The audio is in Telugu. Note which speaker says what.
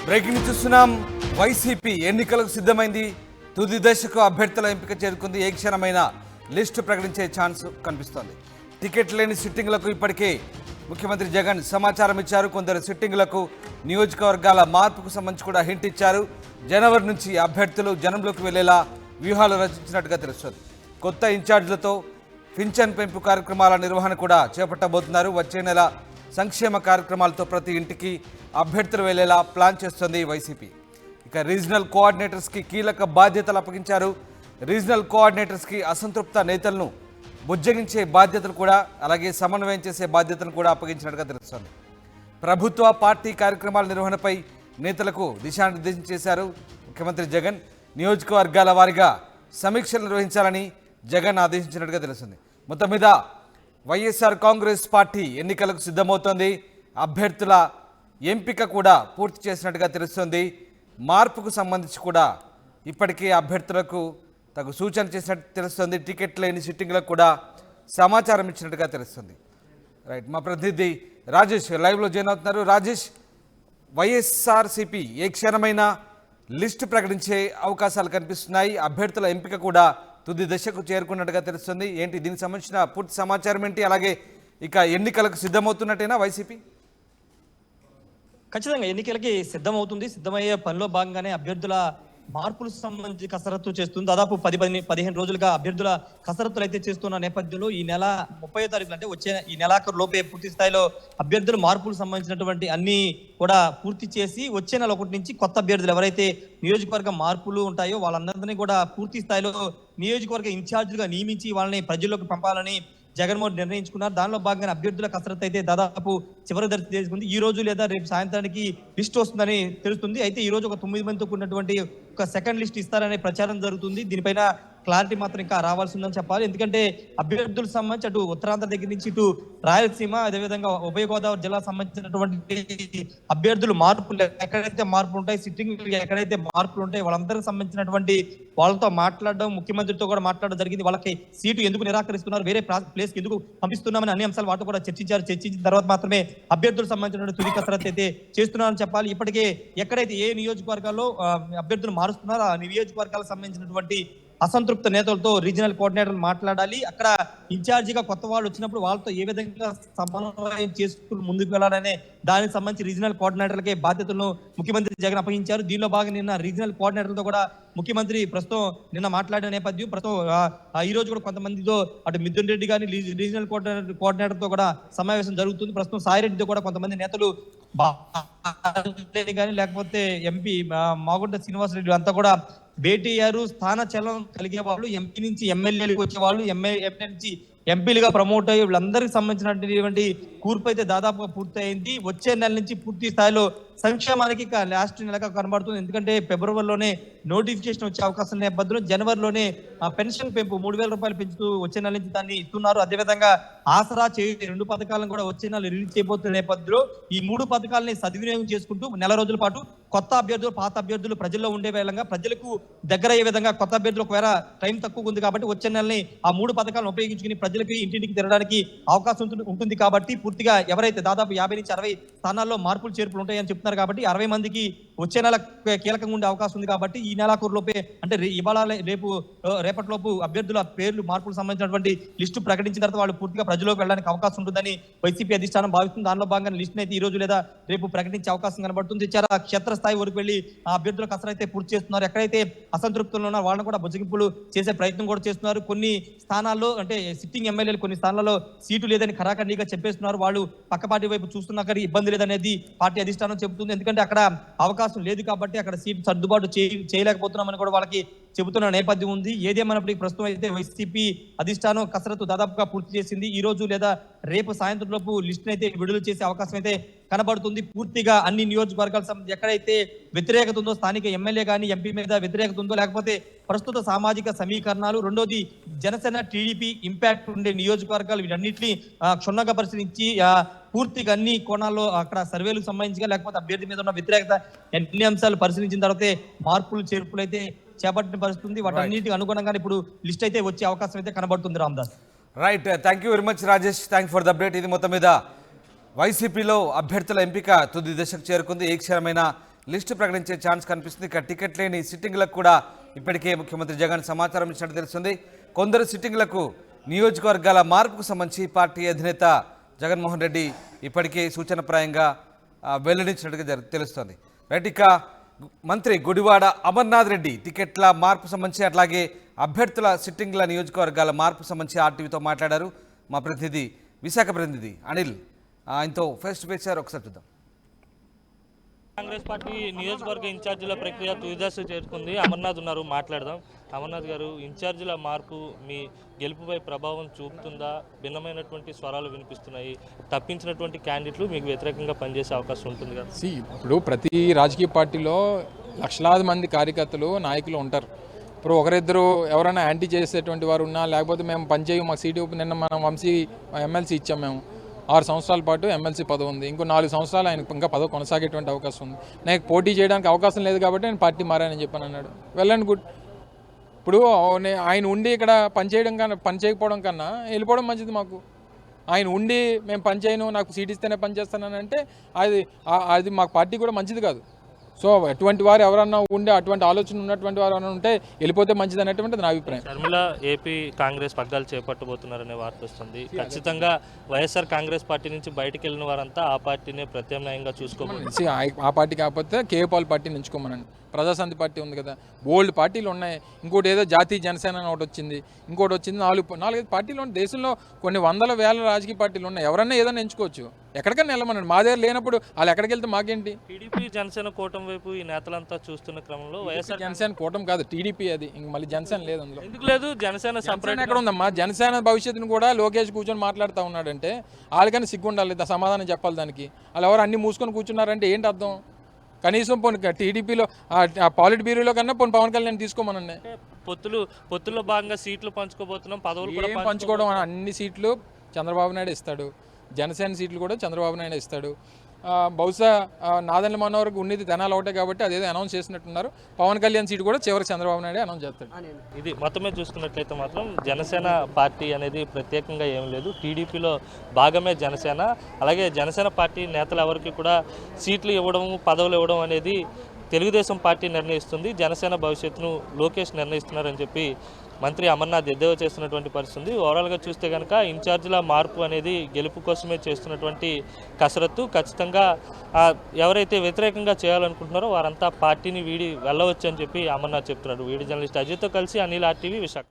Speaker 1: బ్రేకింగ్ చూస్తున్నాం. వైసీపీ ఎన్నికలకు సిద్ధమైంది. తుది దశకు అభ్యర్థుల ఎంపిక చేరుకుంది. ఏ క్షణమైన లిస్టు ప్రకటించే ఛాన్స్ కనిపిస్తోంది. టికెట్ లేని సిట్టింగ్లకు ఇప్పటికే ముఖ్యమంత్రి జగన్ సమాచారం ఇచ్చారు. కొందరు సిట్టింగ్లకు నియోజకవర్గాల మార్పుకు సంబంధించి కూడా హింట్ ఇచ్చారు. జనవరి నుంచి అభ్యర్థులు జనంలోకి వెళ్లేలా వ్యూహాలు రచించినట్టుగా తెలుస్తోంది. కొత్త ఇన్ఛార్జీలతో పింఛన్ పెంపు కార్యక్రమాల నిర్వహణ కూడా చేపట్టబోతున్నారు. వచ్చే నెల సంక్షేమ కార్యక్రమాలతో ప్రతి ఇంటికి అభ్యర్థులు వెళ్లేలా ప్లాన్ చేస్తోంది వైసీపీ. ఇక రీజనల్ కోఆర్డినేటర్స్కి కీలక బాధ్యతలు అప్పగించారు. రీజనల్ కోఆర్డినేటర్స్కి అసంతృప్త నేతలను బుజ్జగించే బాధ్యతలు కూడా, అలాగే సమన్వయం చేసే బాధ్యతలు కూడా అప్పగించినట్టుగా తెలుస్తోంది. ప్రభుత్వ పార్టీ కార్యక్రమాల నిర్వహణపై నేతలకు దిశానిర్దేశం చేశారు ముఖ్యమంత్రి జగన్. నియోజకవర్గాల వారీగా సమీక్షలు నిర్వహించాలని జగన్ ఆదేశించినట్టుగా తెలుస్తుంది. మొత్తం మీద వైఎస్ఆర్ కాంగ్రెస్ పార్టీ ఎన్నికలకు సిద్ధమవుతోంది. అభ్యర్థుల ఎంపిక కూడా పూర్తి చేసినట్టుగా తెలుస్తుంది. మార్పుకు సంబంధించి కూడా ఇప్పటికే అభ్యర్థులకు తగు సూచన చేసినట్టు తెలుస్తుంది. టికెట్ లేని సిట్టింగ్లకు కూడా సమాచారం ఇచ్చినట్టుగా తెలుస్తుంది. రైట్, మా ప్రతినిధి రాజేష్ లైవ్లో జాయిన్ అవుతున్నారు. రాజేష్, వైఎస్ఆర్సీపీ ఏ క్షణమైన లిస్టు ప్రకటించే అవకాశాలు కనిపిస్తున్నాయి. అభ్యర్థుల ఎంపిక కూడా తుది దశకు చేరుకున్నట్టుగా తెలుస్తుంది. ఏంటి దీనికి సంబంధించిన పూర్తి సమాచారం ఏంటి? అలాగే ఇక ఎన్నికలకు సిద్ధమవుతున్నట్టేనా వైసీపీ?
Speaker 2: ఖచ్చితంగా ఎన్నికలకి సిద్ధమవుతుంది. సిద్ధమయ్యే పనిలో భాగంగానే అభ్యర్థుల మార్పులకు సంబంధించి కసరత్తు చేస్తుంది. దాదాపు 10-15 రోజులుగా అభ్యర్థుల కసరత్తులు అయితే చేస్తున్న నేపథ్యంలో ఈ నెల 30వ తారీఖు అంటే వచ్చే ఈ నెలాఖరు లోపే పూర్తి స్థాయిలో అభ్యర్థుల మార్పులకు సంబంధించినటువంటి అన్ని కూడా పూర్తి చేసి వచ్చే నెల 1 నుంచి కొత్త అభ్యర్థులు ఎవరైతే నియోజకవర్గ మార్పులు ఉంటాయో వాళ్ళందరినీ కూడా పూర్తి స్థాయిలో నియోజకవర్గ ఇన్ఛార్జీలుగా నియమించి వాళ్ళని ప్రజల్లోకి పంపాలని జగన్మోహన్ నిర్ణయించుకున్నారు. దానిలో భాగంగా అభ్యర్థుల కసరత్తు అయితే దాదాపు చివరి దశ చేసుకుంది. ఈ రోజు లేదా రేపు సాయంత్రానికి లిస్ట్ వస్తుందని తెలుస్తుంది. అయితే ఈ రోజు ఒక 9 మందితో కూడినటువంటి ఒక సెకండ్ లిస్ట్ ఇస్తారనే ప్రచారం జరుగుతుంది. దీనిపైన క్లారిటీ మాత్రం ఇంకా రావాల్సి ఉందని చెప్పాలి. ఎందుకంటే అభ్యర్థులకు సంబంధించి అటు ఉత్తరాంధ్ర దగ్గర నుంచి ఇటు రాయలసీమ, అదేవిధంగా ఉభయ గోదావరి జిల్లా సంబంధించినటువంటి అభ్యర్థులు మార్పులు ఎక్కడైతే మార్పులు ఉంటాయి, సిట్టింగ్ ఎక్కడైతే మార్పులు ఉంటాయి, వాళ్ళందరికి సంబంధించినటువంటి వాళ్ళతో మాట్లాడడం, ముఖ్యమంత్రితో కూడా మాట్లాడడం జరిగింది. వాళ్ళకి సీటు ఎందుకు నిరాకరిస్తున్నారు, వేరే ప్లేస్ కి ఎందుకు పంపిస్తున్నామని అన్ని అంశాలు వాటితో కూడా చర్చించారు. చర్చించిన తర్వాత మాత్రమే అభ్యర్థులకు సంబంధించినటువంటి తుది కసరత్తు అయితే చేస్తున్నారని చెప్పాలి. ఇప్పటికే ఎక్కడైతే ఏ నియోజకవర్గాల్లో అభ్యర్థులు మారుస్తున్నారో ఆ నియోజకవర్గాలకు సంబంధించినటువంటి అసంతృప్త నేతలతో రీజనల్ కోఆర్డినేటర్లు మాట్లాడాలి. అక్కడ ఇన్ఛార్జిగా కొత్త వాళ్ళు వచ్చినప్పుడు వాళ్ళతో ఏ విధంగా సమన్వయం చేసుకుని ముందుకు వెళ్ళాలనే దానికి సంబంధించి రీజనల్ కోఆర్డినేటర్లకే బాధ్యతలను ముఖ్యమంత్రి జగన్ అప్పగించారు. దీనిలో భాగంగా నిన్న రీజనల్ కోఆర్డినేటర్లతో కూడా ముఖ్యమంత్రి ప్రస్తుతం నిన్న మాట్లాడిన నేపథ్యం ప్రస్తుతం ఈ రోజు కూడా కొంతమందితో అటు మిథున్ రెడ్డి కానీ రీజనల్ కోఆర్డినేటర్తో కూడా సమావేశం జరుగుతుంది. ప్రస్తుతం సాయిరెడ్డితో కూడా కొంతమంది నేతలు కానీ లేకపోతే ఎంపీ మాగుంట శ్రీనివాసరెడ్డి అంతా కూడా భేటీ అయ్యారు. స్థాన చలనం కలిగే వాళ్ళు, ఎంపీ నుంచి ఎమ్మెల్యేలకు వచ్చే వాళ్ళు, ఎమ్మెల్యే నుంచి ఎంపీలుగా ప్రమోట్ అయ్యి వీళ్ళందరికీ సంబంధించినటువంటి కూర్పు అయితే దాదాపుగా పూర్తయింది. వచ్చే నెల నుంచి పూర్తి స్థాయిలో సంక్షేమానికి లాస్ట్ నెలగా కనబడుతుంది. ఎందుకంటే ఫిబ్రవరిలోనే నోటిఫికేషన్ వచ్చే అవకాశం నేపథ్యంలో జనవరిలోనే పెన్షన్ పెంపు 3,000 రూపాయలు పెంచుతూ వచ్చే నెల నుంచి దాన్ని ఇస్తున్నారు. అదేవిధంగా ఆసరా చేయి 2 పథకాలను కూడా వచ్చే నెల రిలీజ్ చేయబోతున్న నేపథ్యంలో ఈ 3 పథకాలని సద్వినియోగం చేసుకుంటూ నెల రోజుల పాటు కొత్త అభ్యర్థులు, పాత అభ్యర్థులు ప్రజల్లో ఉండే విధంగా, ప్రజలకు దగ్గర అయ్యే విధంగా కొత్త అభ్యర్థులు ఒకవేళ టైం తక్కువ ఉంది కాబట్టి వచ్చే నెలని ఆ 3 పథకాలను ఉపయోగించుకుని ప్రజలకి ఇంటింటికి తిరగడానికి అవకాశం ఉంటుంది. కాబట్టి పూర్తిగా ఎవరైతే దాదాపు 50 నుంచి 60 స్థానాల్లో మార్పులు చేర్పులు ఉంటాయని చెప్తున్నారు. కాబట్టి 60 మందికి వచ్చే నెల కీలకంగా ఉండే అవకాశం ఉంది. కాబట్టి ఈ నెలాఖరులోపే అంటే ఇవాళ రేపటిలోపు అభ్యర్థుల పేర్లు మార్పులకు సంబంధించినటువంటి లిస్టు ప్రకటించిన తర్వాత వాళ్ళు పూర్తిగా ప్రజల్లోకి వెళ్ళడానికి అవకాశం ఉంటుందని వైసీపీ అధిష్టానం భావిస్తుంది. దానిలో భాగంగా లిస్ట్ అయితే ఈ రోజు లేదా రేపు ప్రకటించే అవకాశం కనబడుతుంది. చాలా క్షేత్రస్థాయి వరకు వెళ్ళి ఆ అభ్యర్థుల కసరత్తు అయితే పూర్తి చేస్తున్నారు. ఎక్కడైతే అసంతృప్తులు ఉన్నారో వాళ్ళని కూడా బుజ్జగింపులు చేసే ప్రయత్నం కూడా చేస్తున్నారు. కొన్ని స్థానాల్లో అంటే సిట్టింగ్ ఎమ్మెల్యేలు కొన్ని స్థానాల్లో సీటు లేదని ఖరాఖండిగా చెప్పేస్తున్నారు. వాళ్ళు పక్క పార్టీ వైపు చూస్తున్నా కానీ ఇబ్బంది లేదనేది పార్టీ అధిష్టానం చెబుతుంది. ఎందుకంటే అక్కడ అవకాశం లేదు కాబట్టి అక్కడ సీటు సర్దుబాటు చేయలేకపోతున్నామని కూడా వాళ్ళకి చెబుతున్న నేపథ్యం ఉంది. ఏదేమైనప్పటికీ ప్రస్తుతం అయితే వైసీపీ అధిష్టానం కసరత్తు దాదాపుగా పూర్తి చేసింది. ఈ రోజు లేదా రేపు సాయంత్రం లోపు లిస్ట్ అయితే విడుదల చేసే అవకాశం అయితే కనబడుతుంది. పూర్తిగా అన్ని నియోజకవర్గాల ఎక్కడైతే వ్యతిరేకత ఉందో, స్థానిక ఎమ్మెల్యే కానీ ఎంపీ మీద వ్యతిరేకత ఉందో, లేకపోతే ప్రస్తుత సామాజిక సమీకరణాలు, రెండోది జనసేన టీడీపీ ఇంపాక్ట్ ఉండే నియోజకవర్గాలు, వీటన్నిటిని క్షుణ్ణంగా పరిశీలించి పూర్తిగా అన్ని కోణాల్లో అక్కడ సర్వేలకు సంబంధించి లేకపోతే అభ్యర్థి మీద ఉన్న వ్యతిరేకత అన్ని అంశాలు పరిశీలించిన తర్వాతే మార్పులు చేర్పులు అయితే చేపట్టిన పరిస్థితుంది. వాటన్నిటికి అనుగుణంగా ఇప్పుడు లిస్ట్ అయితే వచ్చే అవకాశం అయితే కనబడుతుంది. Ramdas,
Speaker 1: right, thank you very much Rajesh, thank for the update. ఇది మొత్తం మీద వైసీపీలో అభ్యర్థుల ఎంపిక తుది దశకు చేరుకుంది. ఏ క్షణమైన లిస్టు ప్రకటించే ఛాన్స్ కనిపిస్తుంది. ఇక టికెట్ లేని సిట్టింగ్లకు కూడా ఇప్పటికే ముఖ్యమంత్రి జగన్ సమాచారం ఇచ్చినట్టు తెలుస్తుంది. కొందరు సిట్టింగ్లకు నియోజకవర్గాల మార్పుకు సంబంధించి పార్టీ అధినేత జగన్మోహన్ రెడ్డి ఇప్పటికే సూచనప్రాయంగా వెల్లడించినట్టుగా తెలుస్తోంది. రైట్, ఇక మంత్రి గుడివాడ అమర్నాథ్ రెడ్డి టికెట్ల మార్పు సంబంధించి అట్లాగే అభ్యర్థుల సిట్టింగ్ల నియోజకవర్గాల మార్పు సంబంధించి ఆర్టీవీతో మాట్లాడారు మా ప్రతినిధి విశాఖ ప్రతినిధి అనిల్. ఆయనతో ఫేస్ టు ఫేస్ ఒకసారి చూద్దాం.
Speaker 3: కాంగ్రెస్ పార్టీ నియోజకవర్గ ఇన్ఛార్జీల ప్రక్రియ తుదిదశ చేరుకుంది. అమర్నాథ్ ఉన్నారు, మాట్లాడదాం. అమర్నాథ్ గారు, ఇన్ఛార్జీల మార్పు మీ గెలుపుపై ప్రభావం చూపుతుందా? భిన్నమైనటువంటి స్వరాలు వినిపిస్తున్నాయి. తప్పించినటువంటి క్యాండిడేట్లు మీకు వ్యతిరేకంగా పనిచేసే అవకాశం ఉంటుంది కదా?
Speaker 4: ఇప్పుడు ప్రతి రాజకీయ పార్టీలో లక్షలాది మంది కార్యకర్తలు నాయకులు ఉంటారు. ఇప్పుడు ఒకరిద్దరు ఎవరైనా యాంటీ చేసేటువంటి వారు ఉన్నా, లేకపోతే మేము పనిచేయం మాకు సీటు నిన్న మనం వంశీ ఎమ్మెల్సీ ఇచ్చాం, మేము 6 సంవత్సరాల పాటు ఎమ్మెల్సీ పదవి ఉంది, ఇంకో 4 సంవత్సరాలు ఆయనకు ఇంకా పదవి కొనసాగేటువంటి అవకాశం ఉంది. నాకు పోటీ చేయడానికి అవకాశం లేదు కాబట్టి నేను పార్టీ మారానని చెప్పాను అన్నాడు. Well and good. ఇప్పుడు ఆయన ఉండి ఇక్కడ పని చేయకపోవడం కన్నా వెళ్ళిపోవడం మంచిది మాకు. ఆయన ఉండి మేము పని చేయను, నాకు సీట్ ఇస్తేనే పని చేస్తానని అంటే అది మాకు పార్టీ కూడా మంచిది కాదు. సో అటువంటి వారు ఎవరన్నా ఉండే అటువంటి ఆలోచన ఉన్నటువంటి వారు ఎవరైనా ఉంటే వెళ్ళిపోతే మంచిది అనేటువంటిది నా అభిప్రాయం.
Speaker 3: షర్మిల ఏపీ కాంగ్రెస్ పగ్గాలు చేపట్టబోతున్నారనే వార్త వస్తుంది. ఖచ్చితంగా వైఎస్ఆర్ కాంగ్రెస్ పార్టీ నుంచి బయటకు వెళ్ళిన వారంతా ఆ పార్టీనే ప్రత్యామ్నాయంగా చూసుకోమని,
Speaker 4: ఆ పార్టీ కాకపోతే కేపాల్ పార్టీని ఎంచుకోమనండి. ప్రజాశాంతి పార్టీ ఉంది కదా, బోల్డ్ పార్టీలు ఉన్నాయి. ఇంకోటి ఏదో జాతీయ జనసేన అని ఒకటి వచ్చింది, ఇంకోటి వచ్చింది. 4-5 పార్టీలు ఉన్నాయి. దేశంలో కొన్ని వందల వేల రాజకీయ పార్టీలు ఉన్నాయి. ఎవరన్నా ఏదైనా ఎంచుకోవచ్చు, ఎక్కడికైనా వెళ్ళమనండి. మా దగ్గర లేనప్పుడు వాళ్ళు ఎక్కడికి వెళ్తే మాకేంటి?
Speaker 3: టీడీపీ జనసేన కూటమి వైపు ఈ నేతలంతా చూస్తున్న క్రమంలో వైఎస్ఆర్
Speaker 4: జనసేన కూటమి కాదు, టీడీపీ. అది ఇంక మళ్ళీ జనసేన లేదు అందులో.
Speaker 3: ఎందుకు లేదు? జనసేన సపరేట్
Speaker 4: ఎక్కడ ఉందమ్మా? జనసేన భవిష్యత్తును కూడా లోకేష్ కూర్చొని మాట్లాడుతూ ఉన్నాడంటే వాళ్ళకన్నా సిగ్గు ఉండాలి, సమాధానం చెప్పాలి దానికి. వాళ్ళు ఎవరు అన్ని మూసుకొని కూర్చున్నారంటే ఏంటి అర్థం? కనీసం పోనీ టీడీపీలో పాలిట్ బ్యూరోలో కన్నా పోనీ పవన్ కళ్యాణ్ తీసుకోమనండి.
Speaker 3: పొత్తుల్లో భాగంగా సీట్లు పంచుకోబోతున్నాం, పదవులు కూడా
Speaker 4: పంచుకోవడం. అన్ని సీట్లు చంద్రబాబు నాయుడు ఇస్తాడు, జనసేన సీట్లు కూడా చంద్రబాబు నాయుడు ఇస్తాడు. బహుశా నాదెండ్ల మనోహర్కి ఉన్నది తెనాలి ఒకటే కాబట్టి అదేదో అనౌన్స్ చేసినట్టున్నారు. పవన్ కళ్యాణ్ సీటు కూడా చివరికి చంద్రబాబు నాయుడు అనౌన్స్ చేస్తాడు.
Speaker 3: ఇది మొత్తమే చూసుకున్నట్లయితే మాత్రం జనసేన పార్టీ అనేది ప్రత్యేకంగా ఏం లేదు. టీడీపీలో భాగమే జనసేన. అలాగే జనసేన పార్టీ నేతలు ఎవరికి కూడా సీట్లు ఇవ్వడం, పదవులు ఇవ్వడం అనేది తెలుగుదేశం పార్టీ నిర్ణయిస్తుంది. జనసేన భవిష్యత్తును లోకేష్ నిర్ణయిస్తున్నారని చెప్పి మంత్రి అమర్నాథ్ ఎద్దేవా చేస్తున్నటువంటి పరిస్థితి. ఓవరాల్గా చూస్తే కనుక ఇన్ఛార్జీల మార్పు అనేది గెలుపు కోసమే చేస్తున్నటువంటి కసరత్తు. ఖచ్చితంగా ఎవరైతే వ్యతిరేకంగా చేయాలనుకుంటున్నారో వారంతా పార్టీని వీడి వెళ్ళవచ్చు అని చెప్పి అమర్నాథ్ చెప్తున్నాడు. వీడి జర్నలిస్ట్ అజిత్తో కలిసి అనిల్ RTV, విశాఖ.